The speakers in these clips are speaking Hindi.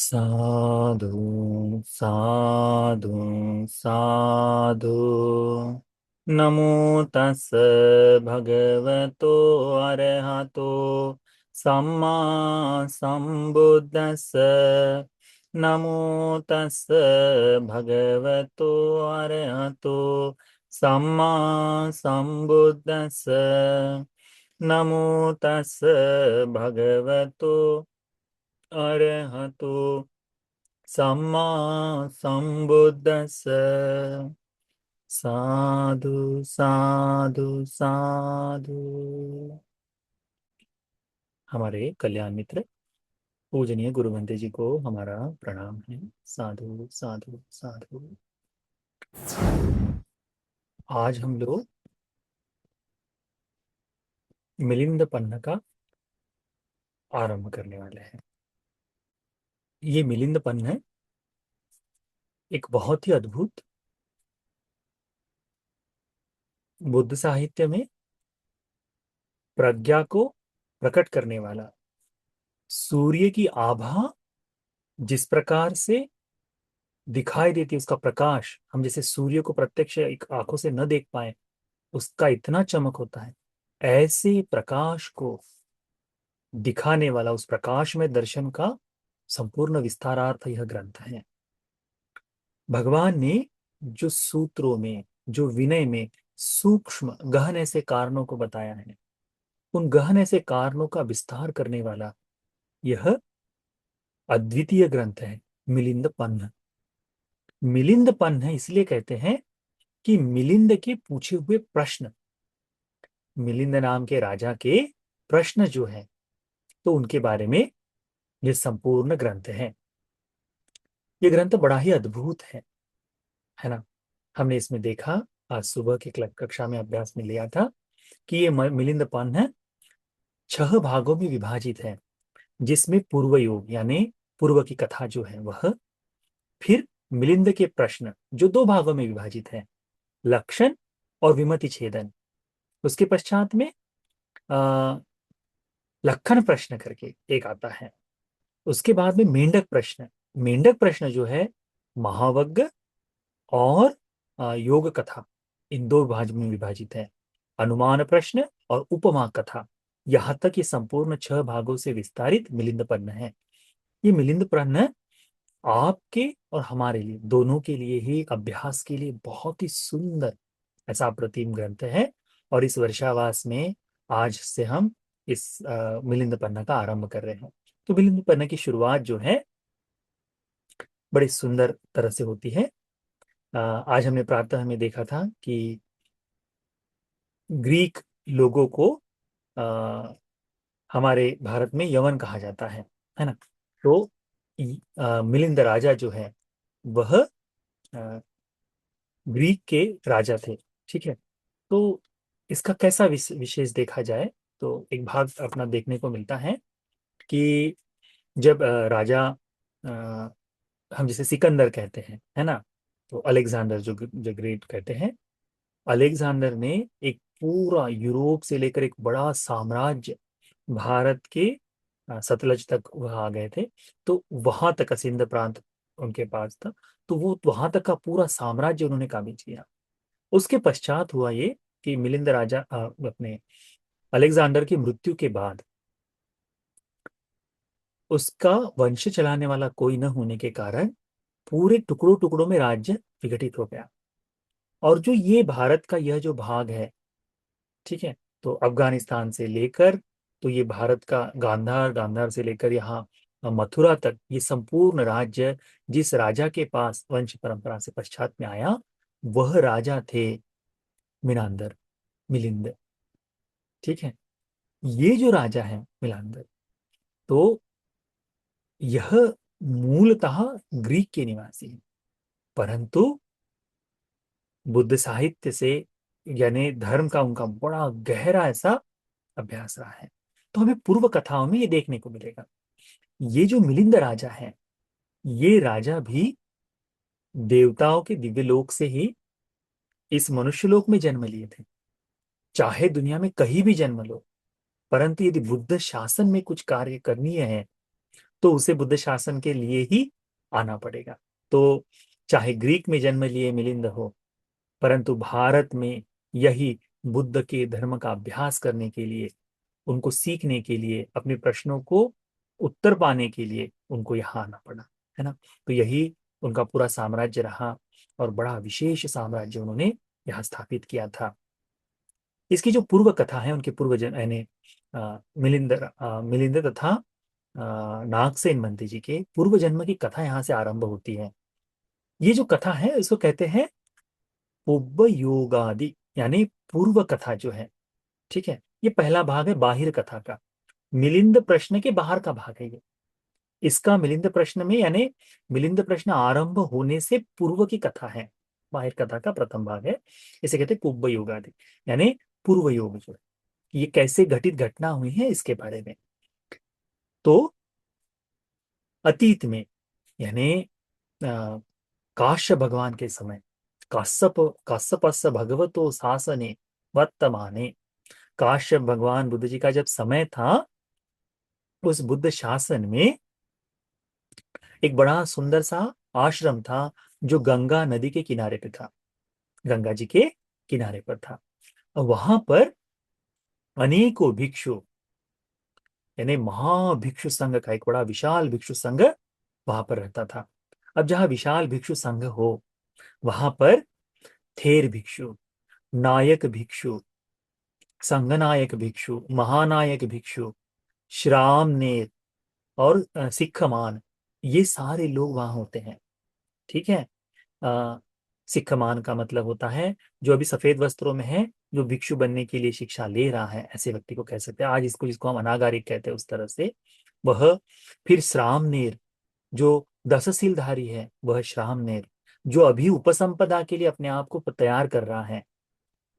साधु साधु साधु। नमो तस् भगवतो अरहतो सम्मा संबुद्दस्स। नमो तस् भगवतो अरहतो सम्मा संबुद्दस्स। नमो तस् भगवतो अरहतो सम्मा संबुद्दस्स। साधु साधु साधु। हमारे कल्याण मित्र पूजनीय गुरु बंदे जी को हमारा प्रणाम है। साधु साधु साधु। आज हम लोग मिलिंद पन्ना का आरंभ करने वाले हैं। ये मिलिंद पन्ना है एक बहुत ही अद्भुत बुद्ध साहित्य में प्रज्ञा को प्रकट करने वाला, सूर्य की आभा जिस प्रकार से दिखाई देती है, उसका प्रकाश हम जैसे सूर्य को प्रत्यक्ष एक आंखों से न देख पाए, उसका इतना चमक होता है। ऐसे प्रकाश को दिखाने वाला, उस प्रकाश में दर्शन का संपूर्ण विस्तारार्थ यह ग्रंथ है। भगवान ने जो सूत्रों में, जो विनय में सूक्ष्म गहन ऐसे कारणों को बताया है, उन गहन ऐसे कारणों का विस्तार करने वाला यह अद्वितीय ग्रंथ है मिलिंद पन्ह। मिलिंद पन्ह इसलिए कहते हैं कि मिलिंद के पूछे हुए प्रश्न, मिलिंद नाम के राजा के प्रश्न जो है, तो उनके बारे में यह संपूर्ण ग्रंथ है। यह ग्रंथ बड़ा ही अद्भुत है ना। हमने इसमें देखा, आज सुबह की कक्षा में अभ्यास में लिया था कि ये मिलिंद पन्ह 6 भागों में विभाजित है, जिसमें पूर्व योग यानी पूर्व की कथा जो है वह, फिर मिलिंद के प्रश्न जो 2 भागों में विभाजित है, लक्षण और विमति छेदन। उसके पश्चात में लक्षण प्रश्न करके एक आता है। उसके बाद में मेंढक प्रश्न, मेंढक प्रश्न जो है महावज्ञ और योग कथा, इन 2 भाग में विभाजित है। अनुमान प्रश्न और उपमा कथा, यहां तक ये संपूर्ण 6 भागों से विस्तारित मिलिंद पन्ह है। ये मिलिंद पन्ह आपके और हमारे लिए, दोनों के लिए ही, अभ्यास के लिए बहुत ही सुंदर ऐसा अप्रतिम ग्रंथ है। और इस वर्षावास में आज से हम इस मिलिंद पन्ना का आरंभ कर रहे हैं। तो मिलिंद पन्ना की शुरुआत जो है बड़ी सुंदर तरह से होती है। आज हमने प्रातः में देखा था कि ग्रीक लोगों को हमारे भारत में यवन कहा जाता है ना। तो मिलिंद राजा जो है वह ग्रीक के राजा थे। ठीक है। तो इसका कैसा विशेष देखा जाए तो एक भाग अपना देखने को मिलता है कि जब राजा, हम जिसे सिकंदर कहते हैं, है ना, तो अलेक्जेंडर जो ग्रेट कहते हैं, अलेक्जेंडर ने एक पूरा यूरोप से लेकर एक बड़ा साम्राज्य भारत के सतलज तक वह आ गए थे। तो वहां तक का सिंध प्रांत उनके पास था। तो वो वहां तक का पूरा साम्राज्य उन्होंने काबिज किया। उसके पश्चात हुआ ये कि मिलिंद राजा अपने अलेक्जेंडर की मृत्यु के बाद उसका वंश चलाने वाला कोई न होने के कारण पूरे टुकड़ों टुकड़ों में राज्य विघटित हो गया। और जो ये भारत का यह जो भाग है, ठीक है, तो अफगानिस्तान से लेकर, तो ये भारत का गांधार, गांधार से लेकर यहाँ मथुरा तक, ये संपूर्ण राज्य जिस राजा के पास वंश परंपरा से पश्चात में आया, वह राजा थे मिनांदर, मिलिंद। ठीक है। ये जो राजा है मिलांदर, तो यह मूलतः ग्रीक के निवासी है, परंतु बुद्ध साहित्य से यानी धर्म का उनका बड़ा गहरा ऐसा अभ्यास रहा है। तो हमें पूर्व कथाओं में ये देखने को मिलेगा। ये जो मिलिंद राजा है, ये राजा भी देवताओं के दिव्य लोक से ही इस मनुष्य लोक में जन्म लिए थे। चाहे दुनिया में कहीं भी जन्म लो, परंतु यदि बुद्ध शासन में कुछ कार्य करनीय है तो उसे बुद्ध शासन के लिए ही आना पड़ेगा। तो चाहे ग्रीक में जन्म लिए मिलिंद हो, परंतु भारत में यही बुद्ध के धर्म का अभ्यास करने के लिए, उनको सीखने के लिए, अपने प्रश्नों को उत्तर पाने के लिए उनको यहाँ आना पड़ा, है ना। तो यही उनका पूरा साम्राज्य रहा, और बड़ा विशेष साम्राज्य उन्होंने यहाँ स्थापित किया था। इसकी जो पूर्व कथा है, उनके पूर्वजन यानी मिलिंद तथा नागसेन मंत्री जी के पूर्व जन्म की कथा यहाँ से आरंभ होती है। ये जो कथा है इसको कहते हैं पुब्ब योगादि, यानी पूर्व कथा जो है। ठीक है, ये पहला भाग है बाहिर कथा का। मिलिंद प्रश्न के बाहर का भाग है ये। इसका मिलिंद प्रश्न में, यानी मिलिंद प्रश्न आरंभ होने से पूर्व की कथा है, बाहिर कथा का प्रथम भाग है। इसे कहते हैं पुब्ब योगादि, यानी पूर्व योग जो है, ये कैसे घटित घटना हुई है इसके बारे में। तो अतीत में, यानी अ, काश्य भगवान के समय, काश्यप काश्यपस्य भगवतो शासने वर्तमाने, काश्यप भगवान बुद्ध जी का जब समय था, उस बुद्ध शासन में एक बड़ा सुंदर सा आश्रम था, जो गंगा नदी के किनारे पे था, गंगा जी के किनारे पर था। और वहां पर अनेकों भिक्षु, यानी महाभिक्षु संघ का एक बड़ा विशाल भिक्षु संघ वहां पर रहता था। अब जहां विशाल भिक्षु संघ हो, वहां पर थेर भिक्षु, नायक भिक्षु, संघनायक भिक्षु, महानायक भिक्षु, श्रामनेर और सिक्खमान, ये सारे लोग वहां होते हैं। ठीक है। अ, सिक्खमान का मतलब होता है जो अभी सफेद वस्त्रों में है, जो भिक्षु बनने के लिए शिक्षा ले रहा है, ऐसे व्यक्ति को कह सकते हैं आज इसको, जिसको हम अनागारिक कहते हैं उस तरह से वह। फिर श्रामनेर, जो दशशीलधारी है, वह श्रामनेर, जो अभी उपसंपदा के लिए अपने आप को तैयार कर रहा है।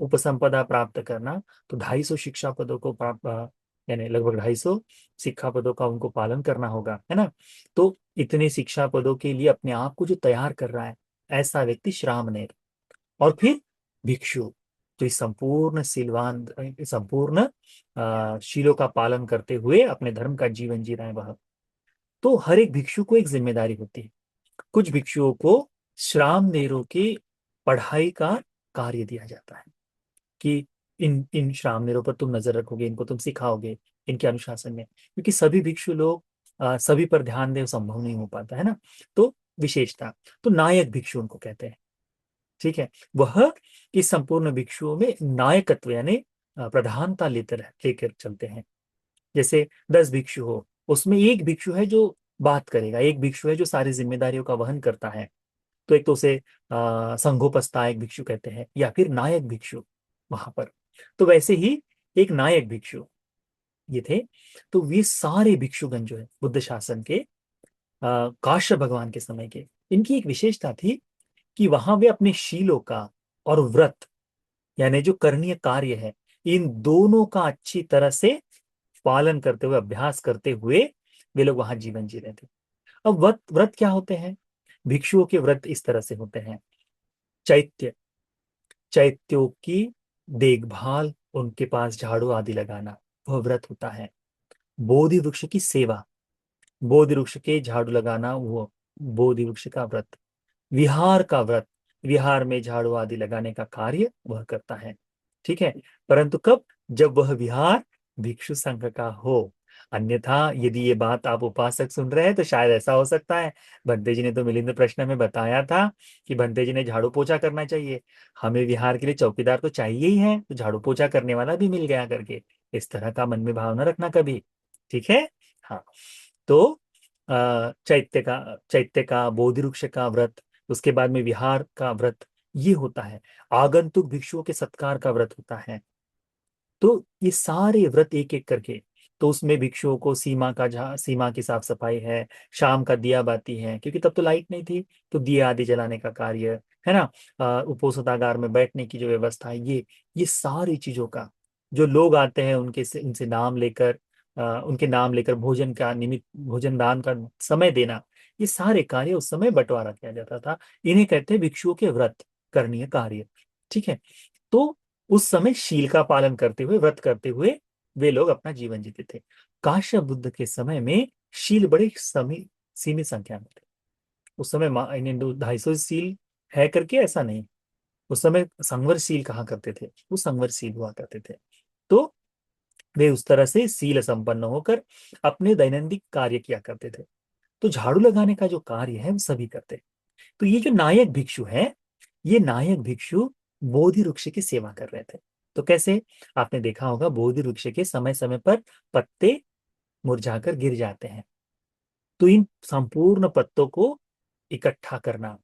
उपसंपदा प्राप्त करना, तो 250 शिक्षा पदों को प्राप्त, यानी लगभग 250 शिक्षा पदों का उनको पालन करना होगा, है ना। तो इतने शिक्षा पदों के लिए अपने आप को जो तैयार कर रहा है, ऐसा व्यक्ति श्रामनेर। और फिर भिक्षु, जो इस संपूर्ण सिलवान, संपूर्ण शीलों का पालन करते हुए अपने धर्म का जीवन जी रहा है वह। तो हर एक भिक्षु को एक जिम्मेदारी होती है। कुछ भिक्षुओं को श्रामनेरों की पढ़ाई का कार्य दिया जाता है, कि इन इन श्रामनेरों पर तुम नजर रखोगे, इनको तुम सिखाओगे इनके अनुशासन में, क्योंकि सभी भिक्षु लोग सभी पर ध्यान दे संभव नहीं हो पाता, है ना। तो विशेषता, तो नायक भिक्षु उनको कहते हैं। ठीक है, वह इस संपूर्ण भिक्षुओं में नायकत्व, यानी प्रधानता लेकर चलते हैं। जैसे 10 भिक्षु हो, उसमें एक भिक्षु है जो बात करेगा, एक भिक्षु है जो सारी जिम्मेदारियों का वहन करता है। तो एक तो उसे संघोपस्तायक भिक्षु कहते हैं, या फिर नायक भिक्षु वहां पर। तो वैसे ही एक नायक भिक्षु ये थे। तो वे सारे भिक्षुगण जो है बुद्ध शासन के, काश्यप भगवान के समय के, इनकी एक विशेषता थी कि वहां वे अपने शीलों का और व्रत, यानी जो करणीय कार्य है, इन दोनों का अच्छी तरह से पालन करते हुए, अभ्यास करते हुए वे लोग वहां जीवन जी रहे थे। अब व्रत व्रत क्या होते हैं? भिक्षुओं के व्रत इस तरह से होते हैं। चैत्य, चैत्यों की देखभाल, उनके पास झाड़ू आदि लगाना, वह व्रत होता है। बोधि वृक्ष की सेवा, बोधि वृक्ष के झाड़ू लगाना, वो बोधि वृक्ष का व्रत। विहार का व्रत, विहार में झाड़ू आदि लगाने का कार्य वह करता है। ठीक है, परंतु कब? जब वह विहार भिक्षु संघ का हो। अन्यथा यदि ये बात आप उपासक सुन रहे हैं तो शायद ऐसा हो सकता है, भंते जी ने तो मिलिंद प्रश्न में बताया था कि भंते जी ने झाड़ू पोछा करना चाहिए, हमें विहार के लिए चौकीदार तो चाहिए ही है, तो झाड़ू पोछा करने वाला भी मिल गया करके। इस तरह का मन में भाव न रखना कभी। ठीक है। हाँ। तो चैत्य का बोधि वृक्ष का व्रत, उसके बाद में विहार का व्रत, ये होता है। आगंतुक भिक्षुओं के सत्कार का व्रत होता है। तो ये सारे व्रत एक एक करके, तो उसमें भिक्षुओं को सीमा की साफ सफाई है, शाम का दिया बाती है, क्योंकि तब तो लाइट नहीं थी, तो दिया आदि जलाने का कार्य है ना। उपोषणागार में बैठने की जो व्यवस्था है, ये सारी चीजों का, जो लोग आते हैं उनके से उनसे नाम लेकर, उनके नाम लेकर भोजन का निमित्त, भोजन दान का समय देना, ये सारे कार्य उस समय बंटवारा किया जाता था। इन्हें कहते हैं भिक्षुओं के व्रत, करणीय कार्य। ठीक है। तो उस समय शील का पालन करते हुए, व्रत करते हुए वे लोग अपना जीवन जीते थे। काश्यप बुद्ध के समय में शील बड़े सीमित संख्या में थे। उस समय इन्हें 250 सील है करके ऐसा नहीं। उस समय संवरशील कहा करते थे, वो संवरशील हुआ करते थे। तो वे उस तरह से सील संपन्न होकर अपने दैनंदिन कार्य किया करते थे। तो झाड़ू लगाने का जो कार्य है वो सभी करते हैं। तो ये जो नायक भिक्षु है, ये नायक भिक्षु बोधि वृक्ष की सेवा कर रहे थे। तो कैसे? आपने देखा होगा बोधि वृक्ष के समय समय पर पत्ते मुरझाकर गिर जाते हैं, तो इन संपूर्ण पत्तों को इकट्ठा करना,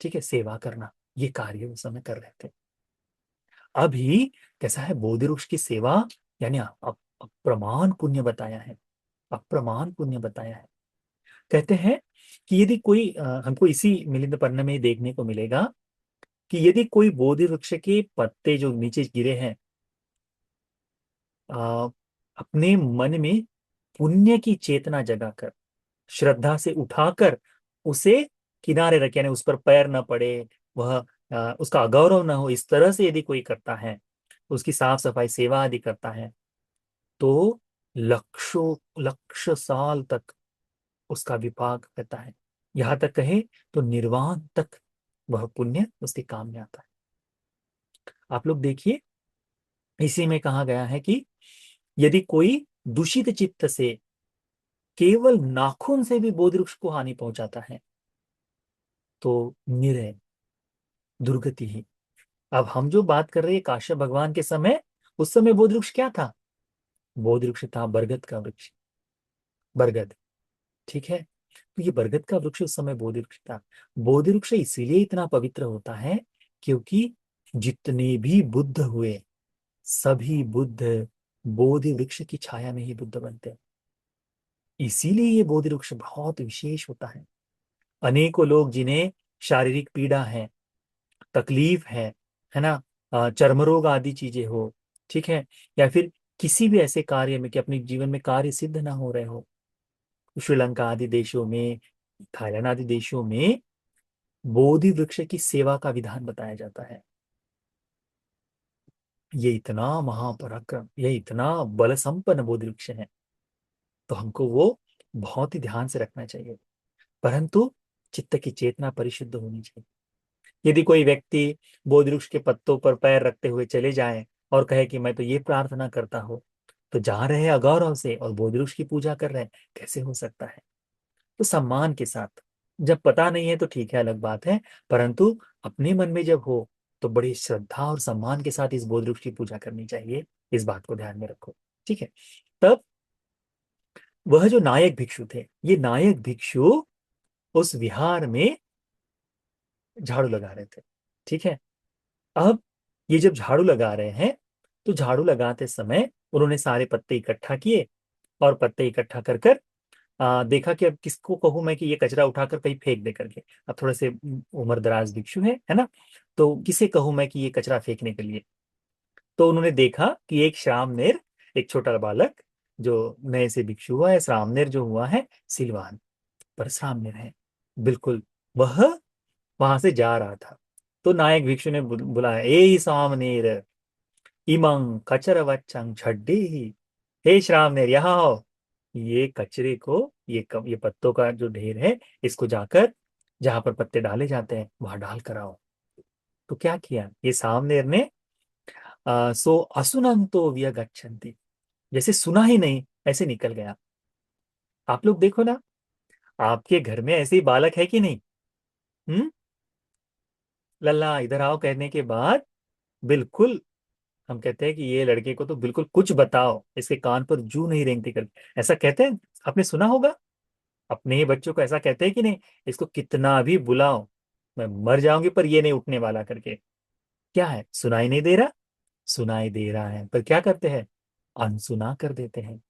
ठीक है, सेवा करना, ये कार्य उस समय कर रहे थे। अभी कैसा है, बोधि वृक्ष की सेवा यानी अप्रमाण पुण्य बताया है, अप्रमाण पुण्य बताया है। कहते हैं कि यदि कोई हमको इसी मिलिंद पन्ना में देखने को मिलेगा कि यदि कोई बोधि वृक्ष के पत्ते जो नीचे गिरे हैं, आ, अपने मन में पुण्य की चेतना जगाकर, श्रद्धा से उठाकर उसे किनारे रखे, यानी उस पर पैर न पड़े, वह उसका अगौरव न हो, इस तरह से यदि कोई करता है, उसकी साफ सफाई सेवा आदि करता है, तो लक्षों लक्ष साल तक उसका विपाक रहता है। यहां तक कहे तो निर्वाण तक वह पुण्य उसके काम में आता है। आप लोग देखिए, इसी में कहा गया है कि यदि कोई दूषित चित्त से केवल नाखून से भी बोधि वृक्ष को हानि पहुंचाता है, तो निरय दुर्गति ही। अब हम जो बात कर रहे हैं काश्यप भगवान के समय, उस समय बोधि वृक्ष क्या था? बोधि वृक्ष था बरगद का वृक्ष, बरगद, ठीक है। तो ये बरगद का वृक्ष उस समय बोधि वृक्ष था। बोधि वृक्ष इसीलिए इतना पवित्र होता है क्योंकि जितने भी बुद्ध हुए, सभी बुद्ध बोधि वृक्ष की छाया में ही बुद्ध बनते हैं। इसीलिए ये बोधि वृक्ष बहुत विशेष होता है। अनेकों लोग जिन्हें शारीरिक पीड़ा है, तकलीफ है ना, चर्म रोग आदि चीजें हो, ठीक है, या फिर किसी भी ऐसे कार्य में कि अपने जीवन में कार्य सिद्ध ना हो रहे हो, श्रीलंका आदि देशों में, थाईलैंड आदि देशों में बोधि वृक्ष की सेवा का विधान बताया जाता है। ये इतना महापराक्रम, ये इतना बल संपन्न बोधि वृक्ष है, तो हमको वो बहुत ही ध्यान से रखना चाहिए। परंतु चित्त की चेतना परिशुद्ध होनी चाहिए। यदि कोई व्यक्ति बोधि वृक्ष के पत्तों पर पैर रखते हुए चले जाए और कहे कि मैं तो ये प्रार्थना करता हूं, तो जा रहे हैं अगौरव से और बोधि वृक्ष की पूजा कर रहे हैं, कैसे हो सकता है? तो सम्मान के साथ, जब पता नहीं है तो ठीक है, अलग बात है, परंतु अपने मन में जब हो तो बड़ी श्रद्धा और सम्मान के साथ इस बोधि वृक्ष की पूजा करनी चाहिए। इस बात को ध्यान में रखो, ठीक है। तब वह जो नायक भिक्षु थे, ये नायक भिक्षु उस विहार में झाड़ू लगा रहे थे, ठीक है। अब ये जब झाड़ू लगा रहे हैं, तो झाड़ू लगाते समय उन्होंने सारे पत्ते इकट्ठा किए, और पत्ते इकट्ठा कर कर देखा कि अब किसको कहूं मैं कि ये कचरा उठाकर कहीं फेंक दे करके। अब थोड़े से उम्र दराज भिक्षु है ना, तो किसे कहूं मैं कि ये कचरा फेंकने के लिए। तो उन्होंने देखा कि एक श्रामनेर, एक छोटा बालक जो नए से भिक्षु हुआ है, श्रामनेर जो हुआ है, सिलवान पर श्रामनेर है बिल्कुल, वह वहां से जा रहा था। तो नायक भिक्षु ने बुलाया, ए श्रामनेर, इमं कचर वच्चंग छड्डे ही, हे श्रामनेर यहाँ आओ, ये कचरे को, ये पत्तों का जो ढेर है, इसको जाकर जहां पर पत्ते डाले जाते हैं वहां डाल कर आओ। तो क्या किया ये सामनेर ने? सो असुनंतो व्यगच्छन्ति, जैसे सुना ही नहीं, ऐसे निकल गया। आप लोग देखो ना, आपके घर में ऐसे ही बालक है कि नहीं? हम्म, लल्ला इधर आओ कहने के बाद बिल्कुल हम कहते हैं कि ये लड़के को तो बिल्कुल कुछ बताओ, इसके कान पर जू नहीं रेंगती करके, ऐसा कहते हैं। आपने सुना होगा, अपने ही बच्चों को ऐसा कहते हैं कि नहीं, इसको कितना भी बुलाओ, मैं मर जाऊंगी पर ये नहीं उठने वाला करके। क्या है, सुनाई नहीं दे रहा? सुनाई दे रहा है पर क्या करते हैं, अनसुना कर देते हैं।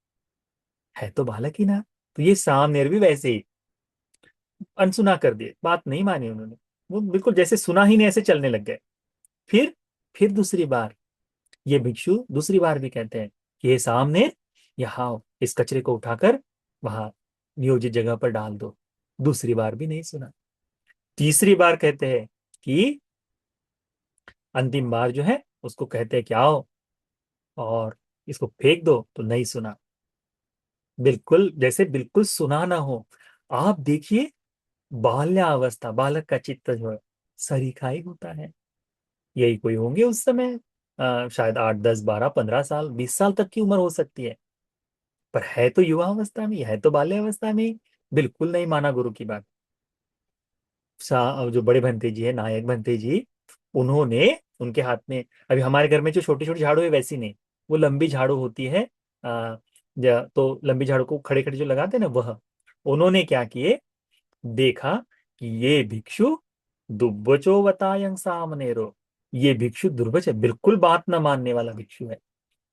है तो बालक ही ना। तो ये सामनेर भी वैसे ही अनसुना कर दिए, बात नहीं मानी उन्होंने, वो बिल्कुल जैसे सुना ही नहीं, ऐसे चलने लग गए। फिर फिर दूसरी बार ये भिक्षु दूसरी बार भी कहते हैं कि ये सामने, यहाँ आओ, इस कचरे को उठाकर वहां नियोजित जगह पर डाल दो। दूसरी बार भी नहीं सुना। तीसरी बार कहते हैं कि अंतिम बार जो है उसको कहते हैं कि आओ और इसको फेंक दो, तो नहीं सुना। बिल्कुल जैसे बिल्कुल सुना ना हो। आप देखिए, बाल्यावस्था, बालक का चित्त जो है सरीखा ही होता है। यही कोई होंगे उस समय, शायद 8 10 12 15 साल 20 साल तक की उम्र हो सकती है। पर है तो युवा अवस्था में, है तो बाल्यावस्था में ही। बिल्कुल नहीं माना गुरु की बात। जो बड़े भंते जी है, नायक भंते जी, उन्होंने, उनके हाथ में, अभी हमारे घर में जो छोटी छोटी झाड़ू है वैसी नहीं, वो लंबी झाड़ू होती है। तो लंबी झाड़ू को खड़े खड़े जो लगाते हैं ना, वह उन्होंने क्या किए, देखा कि ये भिक्षु दुब्बचो बतायं सामने रो, ये भिक्षु दुर्बच है, बिल्कुल बात न मानने वाला भिक्षु है।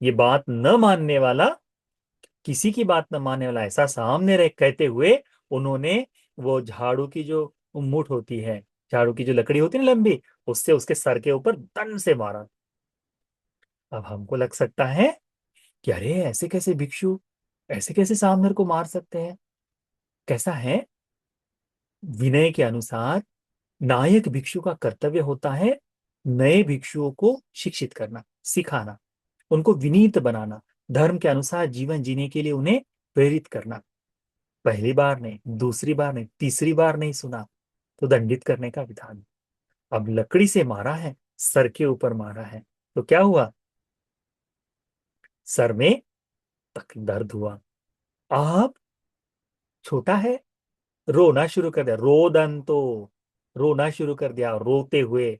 ये बात न मानने वाला, किसी की बात न मानने वाला ऐसा सामने रह कहते हुए, उन्होंने वो झाड़ू की जो मुठ होती है, झाड़ू की जो लकड़ी होती है ना लंबी, उससे उसके सर के ऊपर दन से मारा। अब हमको लग सकता है कि अरे ऐसे कैसे भिक्षु, ऐसे कैसे सामने को मार सकते हैं। कैसा है, विनय के अनुसार नायक भिक्षु का कर्तव्य होता है नए भिक्षुओं को शिक्षित करना, सिखाना, उनको विनीत बनाना, धर्म के अनुसार जीवन जीने के लिए उन्हें प्रेरित करना। पहली बार नहीं, दूसरी बार नहीं, तीसरी बार नहीं सुना तो दंडित करने का विधान। अब लकड़ी से मारा है, सर के ऊपर मारा है, तो क्या हुआ, सर में तक दर्द हुआ। अब छोटा है, रोना शुरू कर दिया, रोदन तो रोना शुरू कर दिया, रोते हुए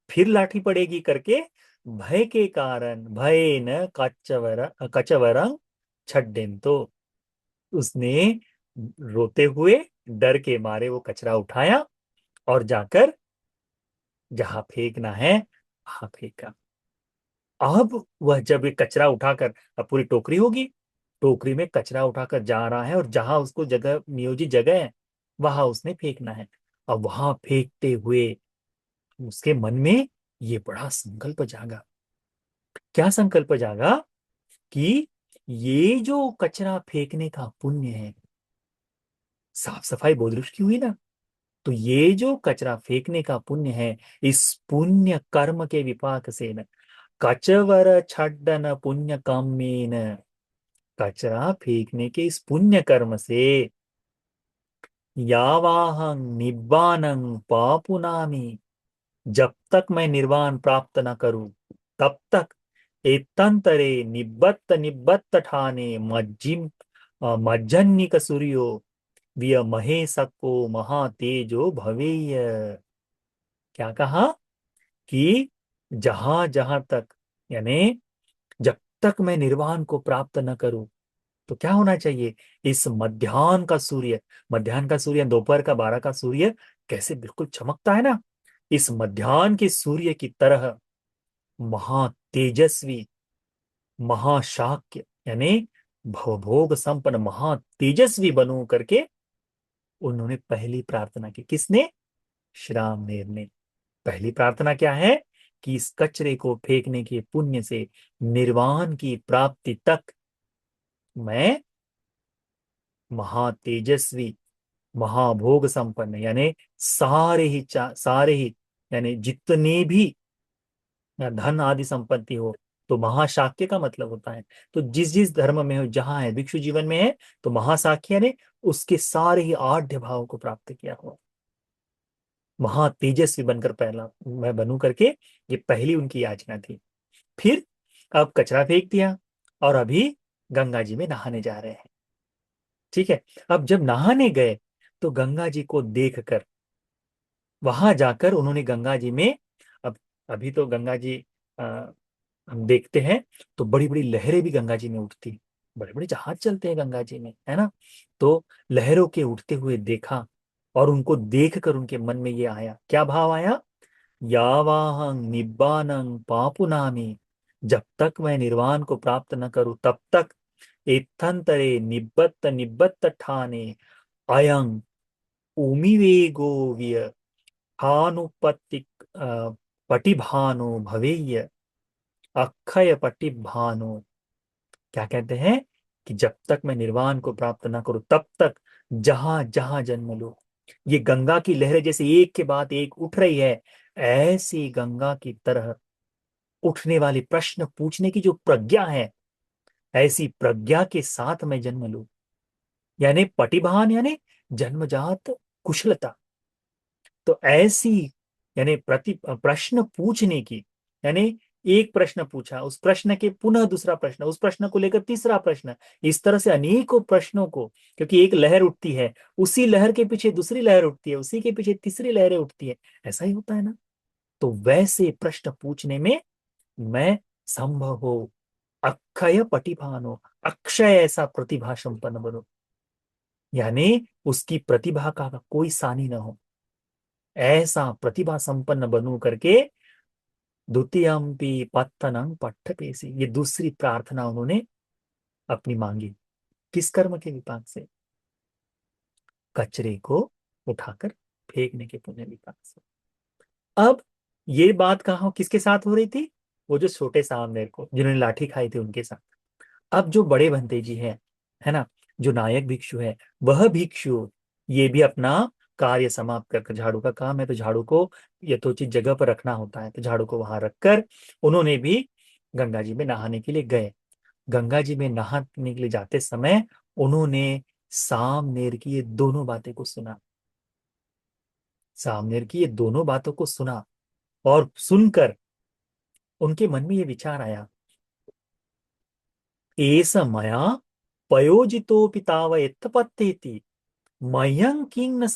फिर लाठी पड़ेगी करके, भय के कारण, भय न कचवर कचवरंग छड्डेन तो, उसने रोते हुए डर के मारे वो कचरा उठाया और जाकर जहां फेंकना है वहां फेंका। अब वह जब ये कचरा उठाकर, अब पूरी टोकरी होगी, टोकरी में कचरा उठाकर जा रहा है और जहां उसको जगह, नियोजित जगह है, वहां उसने फेंकना है। अब वहां फेंकते हुए उसके मन में ये बड़ा संकल्प जागा। क्या संकल्प जागा, कि ये जो कचरा फेंकने का पुण्य है, साफ सफाई बोधरुष की हुई ना, तो ये जो कचरा फेंकने का पुण्य है, इस पुण्य कर्म के विपाक से न, कचवर छड्डन पुण्य कामेन, कचरा फेंकने के इस पुण्य कर्म से, यावाहं निब्बानं पापुनामि, जब तक मैं निर्वाण प्राप्त न करूं, तब तक एतंतरे निब्बत्त निब्बत्त ठाने मज्जिम मज्जन्निक सूर्यो विय महेशको महातेजो भवेय। क्या कहा, कि जहां जहां तक, यानी जब तक मैं निर्वाण को प्राप्त न करूं, तो क्या होना चाहिए, इस मध्याह्न का सूर्य, मध्याह्न का सूर्य, दोपहर का 12 का सूर्य कैसे बिल्कुल चमकता है ना, इस मध्याह्न के सूर्य की तरह महा तेजस्वी, महाशाक्य, यानी भवभोग संपन्न महा तेजस्वी बनूं करके उन्होंने पहली प्रार्थना की। किसने, श्रामणेर ने। पहली प्रार्थना क्या है, कि इस कचरे को फेंकने के पुण्य से निर्वाण की प्राप्ति तक मैं महातेजस्वी, महाभोग संपन्न, यानी सारे ही, यानी जितने भी धन आदि संपत्ति हो, तो महाशाक्य का मतलब होता है, तो जिस जिस धर्म में हो, जहां है भिक्षु जीवन में है, तो महाशाक्य ने उसके सारे ही आढ़ भाव को प्राप्त किया हुआ, महा तेजस्वी बनकर पहला मैं बनूं करके, ये पहली उनकी याचना थी। फिर अब कचरा फेंक दिया और अभी गंगा जी में नहाने जा रहे हैं। ठीक है, अब जब नहाने गए तो गंगा जी को देखकर, वहां जाकर उन्होंने गंगा जी में, अब अभी तो गंगा जी, हम देखते हैं तो बड़ी बड़ी लहरें भी गंगा जी में उठती, बड़े बड़े जहाज चलते हैं गंगा जी में, है ना। तो लहरों के उठते हुए देखा, और उनको देखकर उनके मन में ये आया, क्या भाव आया, यावाहं निब्बानं पापुनामि, जब तक मैं निर्वाण को प्राप्त न करूं तब तक एथंतरे निब्बत्त निब्बत्त ठाने अयं उमिवेगो विय हानुपत्ति पटिभानो भवेय अक्षय पटिभानो। क्या कहते हैं, कि जब तक मैं निर्वाण को प्राप्त ना करूं तब तक जहां जहां जन्म लो, ये गंगा की लहरें जैसे एक के बाद एक उठ रही है, ऐसी गंगा की तरह उठने वाली, प्रश्न पूछने की जो प्रज्ञा है, ऐसी प्रज्ञा के साथ मैं जन्म लूं। यानी पटिभान यानी जन्मजात कुशलता। तो ऐसी यानी प्रश्न पूछने की, यानी एक प्रश्न पूछा, उस प्रश्न के पुनः दूसरा प्रश्न, उस प्रश्न को लेकर तीसरा प्रश्न, इस तरह से अनेकों प्रश्नों को, क्योंकि एक लहर उठती है, उसी लहर के पीछे दूसरी लहर उठती है, उसी के पीछे तीसरी लहरें उठती है, ऐसा ही होता है ना। तो वैसे प्रश्न पूछने में मैं संभव हो, अक्षय पटिभान हो, अक्षय ऐसा प्रतिभा संपन्न बनो, यानी उसकी प्रतिभा का कोई सानी ना हो, ऐसा प्रतिभा संपन्न बनू करके द्वितीयम्पि पत्तनं पट्टपेसी, ये दूसरी प्रार्थना उन्होंने अपनी मांगी। किस कर्म के विपाक से? कचरे को उठाकर फेंकने के पुण्य विपाक से। अब ये बात कहा किसके साथ हो रही थी? वो जो छोटे सामनेर को जिन्होंने लाठी खाई थी उनके साथ। अब जो बड़े भंते जी है ना, जो नायक भिक्षु है, वह भिक्षु ये भी अपना कार्य समाप्त कर, झाड़ू का काम है तो झाड़ू को यथोचित जगह पर रखना होता है, तो झाड़ू को वहां रखकर उन्होंने भी गंगा जी में नहाने के लिए गए। गंगा जी में नहाने के लिए जाते समय उन्होंने सामनेर की ये दोनों बातें को सुना, सामनेर की ये दोनों बातों को सुना, और सुनकर उनके मन में ये विचार आया, एस मया पयोजितोऽपि तावयत्तपत्येति मयं किं न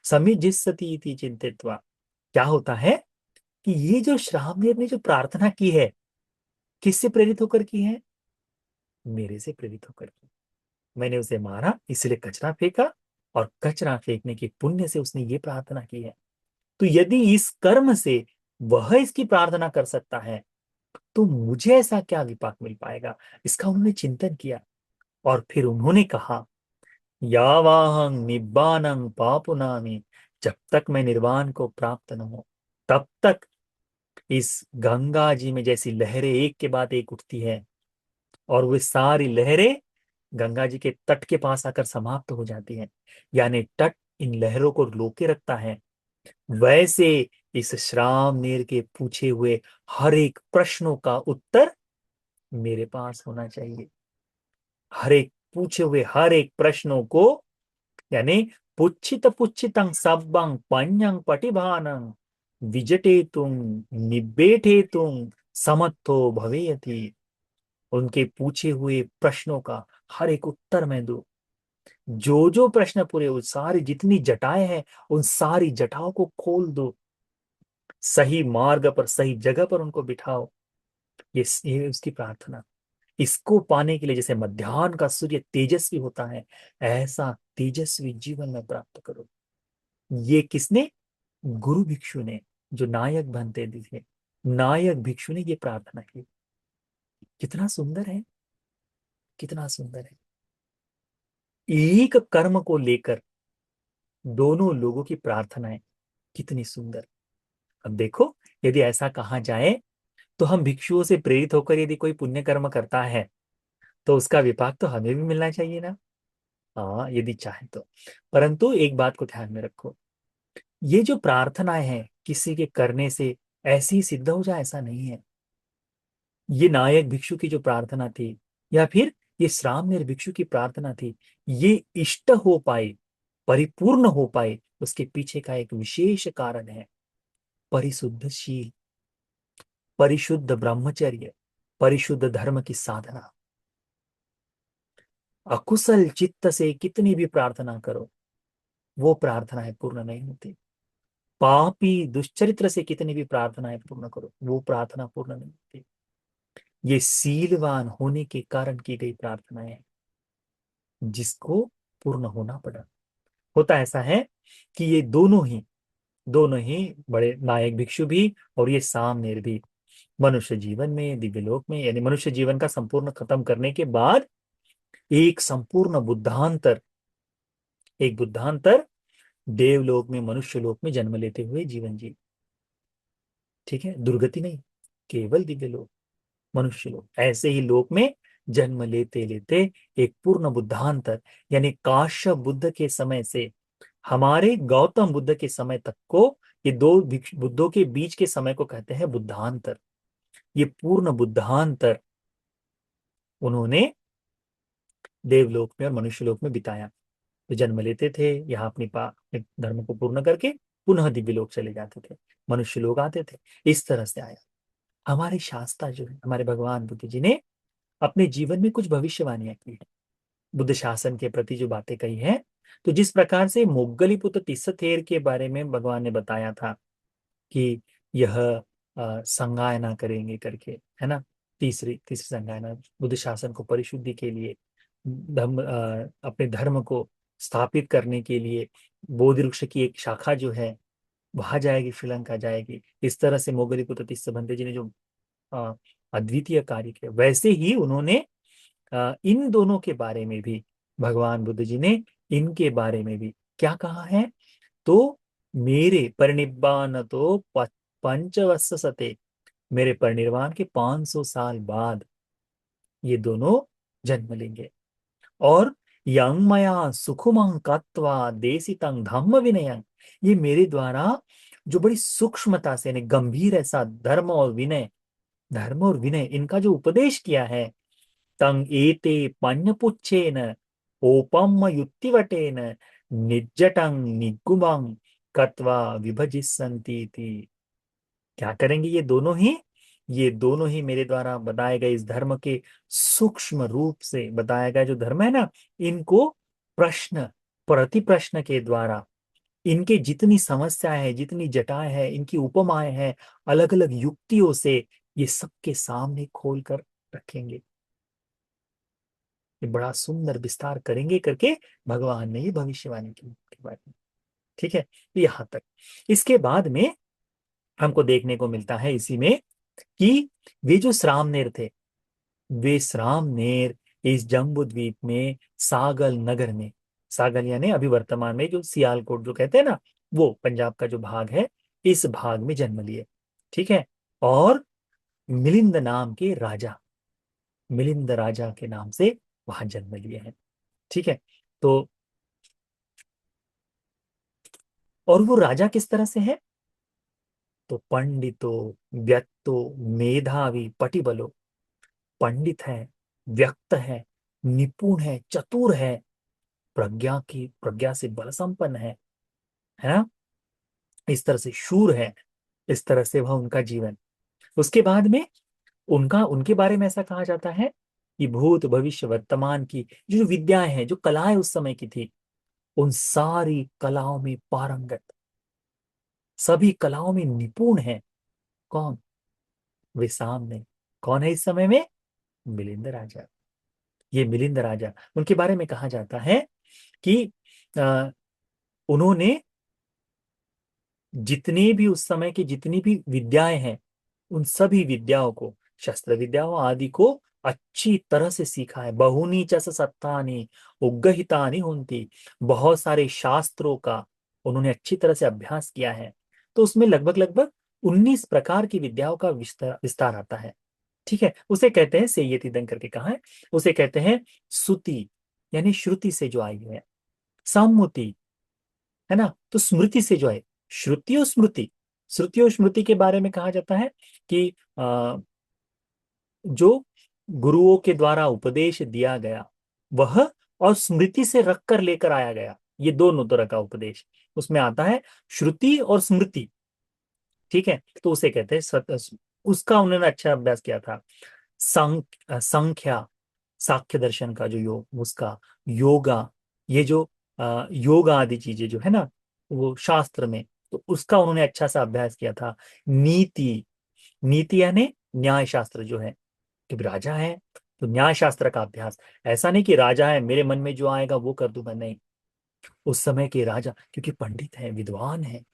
समिज्जिस्सति इति चिंतित्वा। क्या होता है कि ये जो श्रामदेव ने जो प्रार्थना की है, किससे प्रेरित होकर की है? मेरे से प्रेरित होकर की। मैंने उसे मारा इसलिए कचरा फेंका, और कचरा फेंकने के पुण्य से उसने ये प्रार्थना की है। तो यदि इस कर्म से वह इसकी प्रार्थना कर सकता है, तो मुझे ऐसा क्या विपाक मिल पाएगा? इसका उन्होंने चिंतन किया, और फिर उन्होंने कहा, यावाहं निब्बानं पापुनामि, जब तक मैं निर्वाण को प्राप्त न हो तब तक इस गंगा जी में जैसी लहरें एक के बाद एक उठती है, और वे सारी लहरें गंगा जी के तट के पास आकर समाप्त हो जाती हैं, यानी तट इन लहरों को रोके रखता है, वैसे इस श्राम नेर के पूछे हुए हर एक प्रश्नों का उत्तर मेरे पास होना चाहिए। हर एक पूछे हुए हर एक प्रश्नों को, यानी पुच्छित पुच्छितं सब्बं पඤ्ඤं पटिभानं विजटेतुं निब्बेठेतुं समर्थो भवेयति। उनके पूछे हुए प्रश्नों का हर एक उत्तर मैं दूं, जो जो प्रश्न पूरे, उन सारी जितनी जटाएं हैं उन सारी जटाओं को खोल दो, सही मार्ग पर सही जगह पर उनको बिठाओ। ये उसकी प्रार्थना। इसको पाने के लिए जैसे मध्याह्न का सूर्य तेजस्वी होता है, ऐसा तेजस्वी जीवन में प्राप्त करो। ये किसने? गुरु भिक्षु ने, जो नायक बनते थे, नायक भिक्षु ने ये प्रार्थना की। कितना सुंदर है, कितना सुंदर है। एक कर्म को लेकर दोनों लोगों की प्रार्थनाएं कितनी सुंदर। अब देखो, यदि ऐसा कहा जाए तो हम भिक्षुओं से प्रेरित होकर यदि कोई पुण्य कर्म करता है तो उसका विपाक तो हमें भी मिलना चाहिए ना। हाँ, यदि चाहे तो। परंतु एक बात को ध्यान में रखो, ये जो प्रार्थनाएं हैं किसी के करने से ऐसी ही सिद्ध हो जाए ऐसा नहीं है। ये नायक भिक्षु की जो प्रार्थना थी, या फिर ये श्रामनेर भिक्षु की प्रार्थना थी, ये इष्ट हो पाए, परिपूर्ण हो पाए, उसके पीछे का एक विशेष कारण है। परिशुद्ध शील, परिशुद्ध ब्रह्मचर्य, परिशुद्ध धर्म की साधना। अकुशल चित्त से कितनी भी प्रार्थना करो, वो प्रार्थनाएं पूर्ण नहीं होती। पापी दुश्चरित्र से कितनी भी प्रार्थनाएं पूर्ण करो, वो प्रार्थना पूर्ण नहीं होती। ये सीलवान होने के कारण की गई प्रार्थनाएं हैं, जिसको पूर्ण होना पड़ा। होता ऐसा है कि ये दोनों ही बड़े नायक भिक्षु भी और ये सामनेर भी मनुष्य जीवन में, दिव्य लोक में, यानी मनुष्य जीवन का संपूर्ण खत्म करने के बाद एक संपूर्ण बुद्धांतर, एक बुद्धांतर देवलोक में, मनुष्य लोक में जन्म लेते हुए जीवन जी। ठीक है, दुर्गति नहीं, केवल दिव्य लोक, मनुष्य लोक, ऐसे ही लोक में जन्म लेते लेते एक पूर्ण बुद्धांतर, यानी काश्यप बुद्ध के समय से हमारे गौतम बुद्ध के समय तक को, ये दो बुद्धों के बीच के समय को कहते हैं बुद्धांतर। ये पूर्ण बुद्धांतर उन्होंने देवलोक में और मनुष्य लोक में बिताया। तो जन्म लेते थे यहाँ अपने धर्म को पूर्ण करके पुनः दिव्य लोक चले जाते थे, मनुष्य लोग आते थे। इस तरह से आया। हमारे शास्त्र जो है, हमारे भगवान बुद्ध जी ने अपने जीवन में कुछ भविष्यवाणियां की है, बुद्ध शासन के प्रति जो बातें कही हैं। तो जिस प्रकार से मोग्गलीपुत्र तिस्सथेर के बारे में भगवान ने बताया था कि यह संगायना करेंगे करके, है ना, तीसरी तीसरी संगायना बुद्ध शासन को परिशुद्धि के लिए, अपने धर्म को स्थापित करने के लिए बोधि वृक्ष की एक शाखा जो है वहां जाएगी, श्रीलंका जाएगी। इस तरह से मोगलीपुत्र तिस्सभंते जी ने जो अ, अद्वितीय कार्य किया, वैसे ही उन्होंने इन दोनों के बारे में भी, भगवान बुद्ध जी ने इनके बारे में भी क्या कहा है। तो मेरे परिनिब्बान तो पंचवत्स सते, मेरे परिनिर्वाण के 500 साल बाद ये दोनों जन्म लेंगे। और यंग मया सुखुमं कत्वा देसितं धम्म विनयं, ये मेरे द्वारा जो बड़ी सूक्ष्मता से, यानी गंभीर ऐसा धर्म और विनय, धर्म और विनय इनका जो उपदेश किया है, तं एते पन्यपुच्छेन ओपम युक्तिवटेन निज्जटं निगुमं कत्वा विभजिस्सन्ति इति। क्या करेंगे ये दोनों ही मेरे द्वारा बताए गए इस धर्म के सूक्ष्म रूप से बताया गया जो धर्म है ना, इनको प्रश्न प्रति प्रश्न के द्वारा, इनके जितनी समस्याएं हैं, जितनी जटाएं हैं, इनकी उपमाएं हैं, अलग अलग युक्तियों से ये सबके सामने खोल कर रखेंगे। ये बड़ा सुंदर विस्तार करेंगे करके भगवान ने ये भविष्यवाणी की के बारे में। ठीक है, तो यहां तक। इसके बाद में हमको देखने को मिलता है इसी में कि वे जो श्रामनेर थे, वे श्रामनेर इस जम्बू द्वीप में सागल नगर में, सागल यानी अभी वर्तमान में जो सियालकोट जो कहते हैं ना, वो पंजाब का जो भाग है, इस भाग में जन्म लिए। ठीक है। और मिलिंद नाम के राजा, मिलिंद राजा के नाम से वहां जन्म लिए हैं। ठीक है। तो और वो राजा किस तरह से है, तो पंडितो व्यक्तो मेधावी पटिबलो, पंडित है, व्यक्त है, निपुण है, चतुर है, प्रज्ञा से बल संपन्न है ना, इस तरह से शूर है। इस तरह से वह उनका जीवन। उसके बाद में उनका उनके बारे में ऐसा कहा जाता है कि भूत भविष्य वर्तमान की जो विद्याएं हैं, जो कलाएं उस समय की थी, उन सारी कलाओं में पारंगत, सभी कलाओं में निपुण है। कौन? वे सामने कौन है इस समय में? मिलिंद राजा। ये मिलिंद राजा, उनके बारे में कहा जाता है कि अ, उन्होंने जितने भी उस समय की जितनी भी विद्याएं हैं, उन सभी विद्याओं को, शस्त्र विद्याओं आदि को अच्छी तरह से सीखा है। बहुनी चस सत्तानि उग्गहितानि होंती, बहुत सारे शास्त्रों का उन्होंने अच्छी तरह से अभ्यास किया है। तो उसमें लगभग लगभग 19 प्रकार की विद्याओं का विस्तार विस्तार आता है। ठीक है। उसे कहते हैं, सेयति दंग करके कहा है, उसे कहते हैं सुति, यानी श्रुति से जो आई है, सम्मुति, है ना, तो स्मृति से जो है, श्रुति और स्मृति, श्रुति और स्मृति के बारे में कहा जाता है कि जो गुरुओं के द्वारा उपदेश दिया गया वह, और स्मृति से रख कर लेकर आया गया, ये दोनों तरह का उपदेश उसमें आता है, श्रुति और स्मृति। ठीक है। तो उसे कहते हैं उसका उन्होंने अच्छा अभ्यास किया था। संख्या, साख्य दर्शन का जो योग, उसका योगा, ये जो योगा आदि चीजें जो है ना, वो शास्त्र में, तो उसका उन्होंने अच्छा सा अभ्यास किया था। नीति, नीति यानी न्याय शास्त्र जो है, क्योंकि राजा है तो न्याय शास्त्र का अभ्यास। ऐसा नहीं कि राजा है मेरे मन में जो आएगा वो कर दूंगा, नहीं। उस समय के राजा क्योंकि पंडित हैं, विद्वान हैं,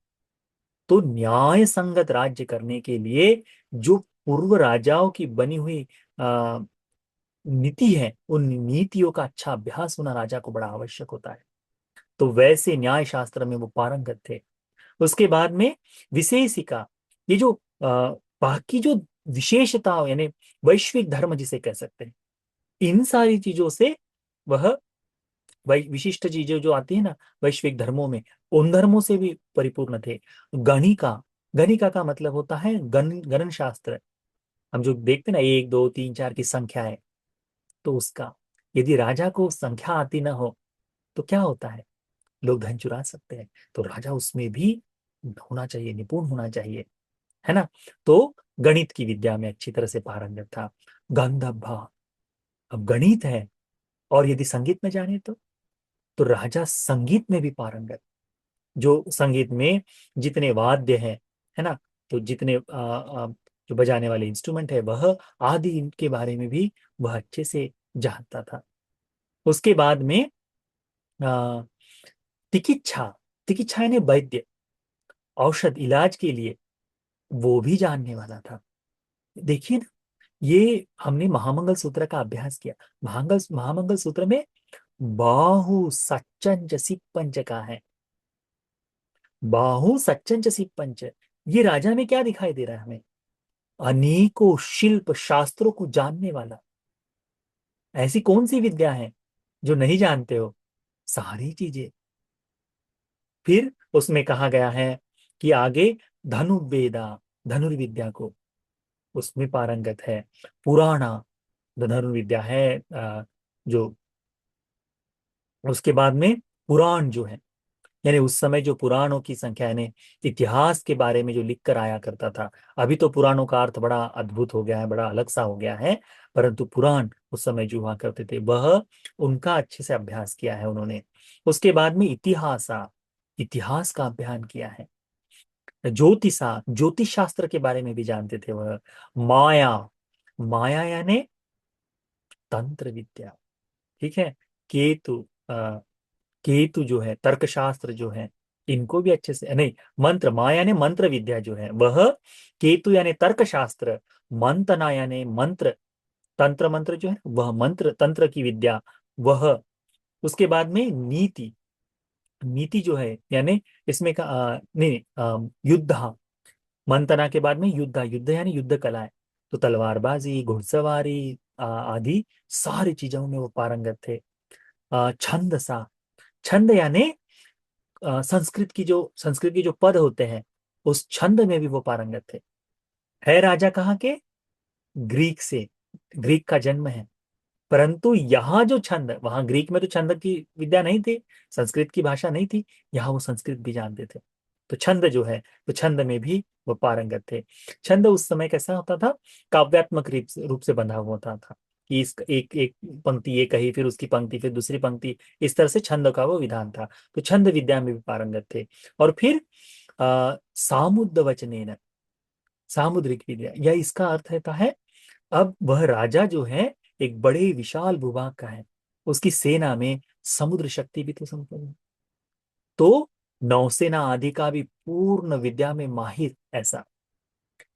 तो न्याय संगत राज्य करने के लिए जो पूर्व राजाओं की बनी हुई आ, नीति है, उन नीतियों का अच्छा अभ्यास होना राजा को बड़ा आवश्यक होता है। तो वैसे न्याय शास्त्र में वो पारंगत थे। उसके बाद में विशेषिका, ये जो बाकी जो विशेषता यानी वैश्विक धर्म जिसे कह सकते हैं, इन सारी चीजों से वह विशिष्ट चीजें जो आती है ना वैश्विक धर्मों में, उन धर्मों से भी परिपूर्ण थे। गणिका, गणिका का मतलब होता है गणन शास्त्र। हम जो देखते हैं ना, 1 2 3 4 की संख्या है, तो उसका, यदि राजा को संख्या आती ना हो तो क्या होता है, लोग धन चुरा सकते हैं। तो राजा उसमें भी होना चाहिए, निपुण होना चाहिए, है ना। तो गणित की विद्या में अच्छी तरह से पारंगत था। गंधर्व, अब गणित है और यदि संगीत में जाने तो राजा संगीत में भी पारंगत। जो संगीत में जितने वाद्य हैं, है ना, तो जितने जो बजाने वाले इंस्ट्रूमेंट है वह आदि, इनके बारे में भी वह अच्छे से जानता था। उसके बाद में आ, चिकित्सा, चिकित्सा यानी वैद्य, औषध इलाज के लिए वो भी जानने वाला था। देखिए ना, ये हमने महामंगल सूत्र का अभ्यास किया। महामंगल महामंगल सूत्र में बाहु सच्चंच सिप्पंच का है। बाहु सच्चंच सिप्पंच, ये राजा में क्या दिखाई दे रहा है हमें? अनेकों शिल्प शास्त्रों को जानने वाला। ऐसी कौन सी विद्या है जो नहीं जानते हो? सारी चीजें। फिर उसमें कहा गया है कि आगे धनुर्वेदा, धनुर्विद्या को उसमें पारंगत है। पुराणा, धनुर्विद्या है जो उसके बाद में पुराण जो है, यानी उस समय जो पुराणों की संख्या, यानी इतिहास के बारे में जो लिख कर आया करता था। अभी तो पुराणों का अर्थ बड़ा अद्भुत हो गया है, बड़ा अलग सा हो गया है, परंतु पुराण उस समय जो हुआ करते थे वह, उनका अच्छे से अभ्यास किया है उन्होंने। उसके बाद में इतिहासा, इतिहास का अध्ययन किया है। ज्योतिषा, ज्योतिष शास्त्र के बारे में भी जानते थे वह। माया, माया यानी तंत्र विद्या, ठीक है। केतु, केतु जो है तर्कशास्त्र जो है, इनको भी अच्छे से, नहीं, मंत्र, माया यानी मंत्र विद्या जो है वह, केतु यानी तर्कशास्त्र, मंतना यानी मंत्र, तंत्र मंत्र जो है वह मंत्र तंत्र की विद्या वह। उसके बाद में नीति, नीति जो है यानी इसमें का नहीं, युद्ध, मंतना के बाद में युद्ध, युद्ध यानी युद्ध कलाएं, तो तलवारबाजी, घुड़सवारी आदि सारी चीजों में वो पारंगत थे। छंद सा, छंद यानी संस्कृत की जो पद होते हैं, उस छंद में भी वो पारंगत थे। है राजा कहाँ के? ग्रीक से, ग्रीक का जन्म है। परंतु यहाँ जो छंद, वहां ग्रीक में तो छंद की विद्या नहीं थी, संस्कृत की भाषा नहीं थी, यहाँ वो संस्कृत भी जानते थे। तो छंद जो है, तो छंद में भी वो पारंगत थे। छंद उस समय कैसा होता था? काव्यात्मक रूप से बंधा हुआ होता था कि इस एक एक पंक्ति ये कही, फिर उसकी पंक्ति, फिर दूसरी पंक्ति, इस तरह से छंद का वो विधान था। तो छंद विद्या में भी पारंगत थे। और फिर सामुद्र वचनेन, सामुद्रिक विद्या, यह इसका अर्थ है अब वह राजा जो है एक बड़े विशाल भूभाग का है, उसकी सेना में समुद्र शक्ति भी तो संपन्न है। तो नौसेना आदि का भी पूर्ण विद्या में माहिर ऐसा।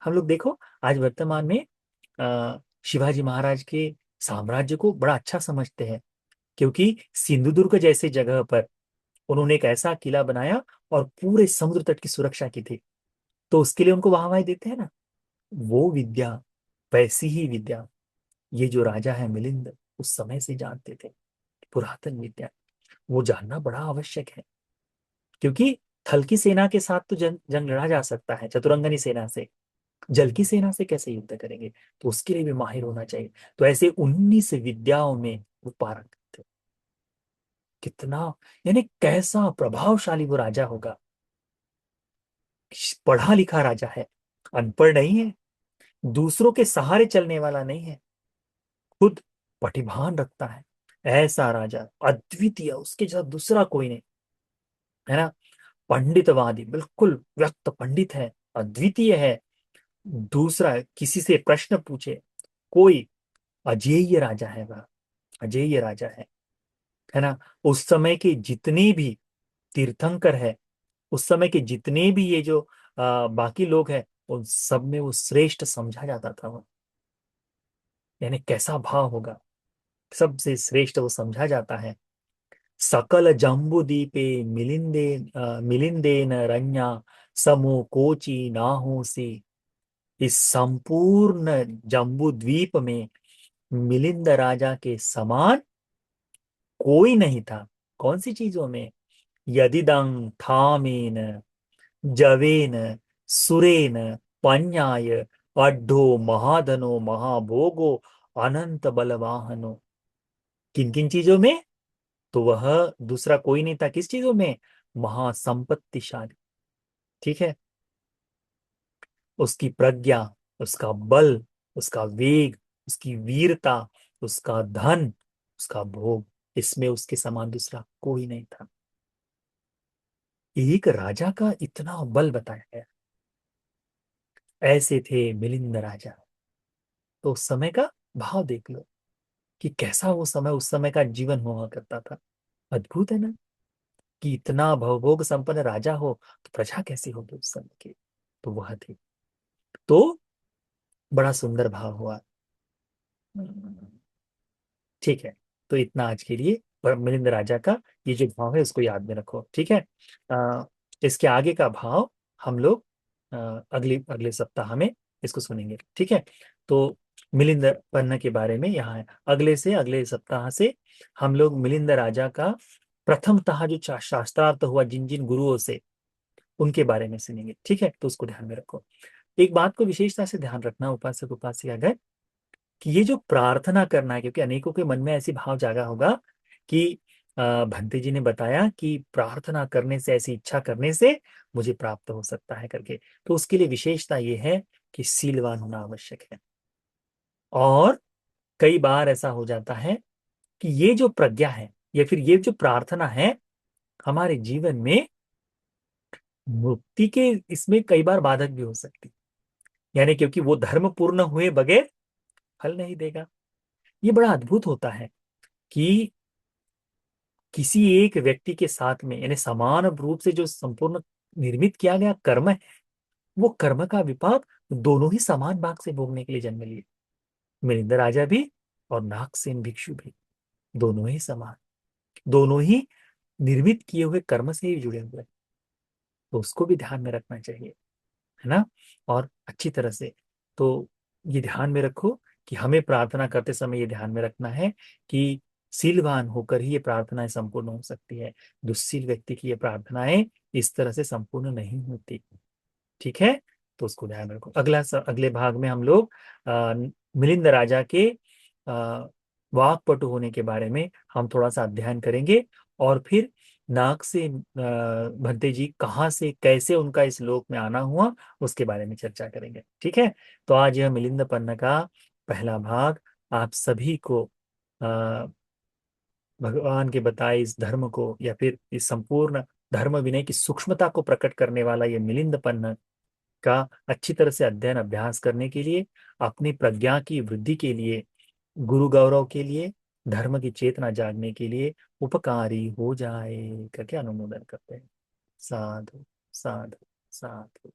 हम लोग देखो, आज वर्तमान में शिवाजी महाराज के साम्राज्य को बड़ा अच्छा समझते हैं, क्योंकि सिंधुदुर्ग जैसे जगह पर उन्होंने एक ऐसा किला बनाया और पूरे समुद्र तट की सुरक्षा की थी। तो उसके लिए उनको वाहवाही देते हैं ना। वो विद्या, वैसी ही विद्या ये जो राजा है मिलिंद उस समय से जानते थे, पुरातन विद्या। वो जानना बड़ा आवश्यक है, क्योंकि थल की सेना के साथ तो जंग लड़ा जा सकता है, चतुरंगनी सेना से, जल की सेना से कैसे युद्ध करेंगे? तो उसके लिए भी माहिर होना चाहिए। तो ऐसे 19 विद्याओं में वो पारंगत थे। कितना, यानी कैसा प्रभावशाली वो राजा होगा। पढ़ा लिखा राजा है, अनपढ़ नहीं है, दूसरों के सहारे चलने वाला नहीं है, खुद पटिभान रखता है। ऐसा राजा अद्वितीय, उसके जैसा दूसरा कोई नहीं, है ना। पंडितवादी, बिल्कुल व्यक्त पंडित है, अद्वितीय है। दूसरा, किसी से प्रश्न पूछे कोई, अजेय राजा है वह, अजेय राजा है ना। उस समय के जितने भी तीर्थंकर है, उस समय के जितने भी ये जो बाकी लोग हैं, उन सब में वो श्रेष्ठ समझा जाता था वो। यानी कैसा भाव होगा, सबसे श्रेष्ठ वो समझा जाता है। सकल जम्बू दीपे मिलिंदेन रन्या समो कोचि नाहोसी। इस संपूर्ण जम्बू द्वीप में मिलिंद राजा के समान कोई नहीं था। कौन सी चीजों में? यदिदं थामेन जवेन सुरेन पन्याय अड्ढो महाधनो महाभोगो अनंत बलवाहनो। किन किन चीजों में? तो वह दूसरा कोई नहीं था, किस चीजों में? महासंपत्तिशाली। ठीक है। उसकी प्रज्ञा, उसका बल, उसका वेग, उसकी वीरता, उसका धन, उसका भोग, इसमें उसके समान दूसरा कोई नहीं था। एक राजा का इतना बल बताया गया। ऐसे थे मिलिंद राजा। तो उस समय का भाव देख लो कि कैसा वो समय, उस समय का जीवन हुआ करता था। अद्भुत है ना, कि इतना भवभोग संपन्न राजा हो तो प्रजा कैसी होगी उस समय की। तो वह थी। तो बड़ा सुंदर भाव हुआ। ठीक है। तो इतना आज के लिए। पर मिलिंद राजा का ये जो भाव है उसको याद में रखो, ठीक है। आ, इसके आगे का भाव हम लोग अगले अगले सप्ताह में इसको सुनेंगे, ठीक है। तो मिलिंद पन्ना के बारे में यहाँ है। अगले सप्ताह से हम लोग मिलिंद राजा का प्रथमतः जो शास्त्रार्थ हुआ जिन जिन गुरुओं से, उनके बारे में सुनेंगे, ठीक है। तो उसको ध्यान में रखो। एक बात को विशेषता से ध्यान रखना उपासक उपासिका गण, कि ये जो प्रार्थना करना है, क्योंकि अनेकों के मन में ऐसी भाव जागा होगा कि भंते जी ने बताया कि प्रार्थना करने से, ऐसी इच्छा करने से मुझे प्राप्त हो सकता है करके। तो उसके लिए विशेषता ये है कि सीलवान होना आवश्यक है। और कई बार ऐसा हो जाता है कि ये जो प्रज्ञा है या फिर ये जो प्रार्थना है हमारे जीवन में मुक्ति के, इसमें कई बार बाधक भी हो सकती, यानी क्योंकि वो धर्म पूर्ण हुए बगैर फल नहीं देगा। ये बड़ा अद्भुत होता है कि किसी एक व्यक्ति के साथ में, यानी समान रूप से जो संपूर्ण निर्मित किया गया कर्म है, वो कर्म का विपाक दोनों ही समान भाग से भोगने के लिए जन्म लिए। मिलिंद राजा भी और नागसेन भिक्षु भी, दोनों ही समान, दोनों ही निर्मित किए हुए कर्म से ही जुड़े हुए हैं। तो उसको भी ध्यान में रखना चाहिए, है ना। और अच्छी तरह से तो ये ध्यान में रखो कि हमें प्रार्थना करते समय ये ध्यान में रखना है कि सीलवान होकर ही ये प्रार्थनाएं संपूर्ण हो सकती है। दुस्सील व्यक्ति की ये प्रार्थनाएं इस तरह से संपूर्ण नहीं होती, ठीक है। तो उसको ध्यान में रखो। अगले भाग में हम लोग मिलिंद राजा के आ, वाक्पटु होने के बारे में हम थोड़ा सा अध्ययन करेंगे। और फिर नाग से भंते जी कहाँ से कैसे उनका इस लोक में आना हुआ, उसके बारे में चर्चा करेंगे, ठीक है। तो आज यह मिलिंद पन्ना का पहला भाग आप सभी को आ, भगवान के बताए इस धर्म को, या फिर इस संपूर्ण धर्म विनय की सूक्ष्मता को प्रकट करने वाला ये मिलिंद पन्ना का अच्छी तरह से अध्ययन अभ्यास करने के लिए, अपनी प्रज्ञा की वृद्धि के लिए, गुरु गौरव के लिए, धर्म की चेतना जागने के लिए उपकारी हो जाए करके अनुमोदन करते हैं। साधु साधु साधु।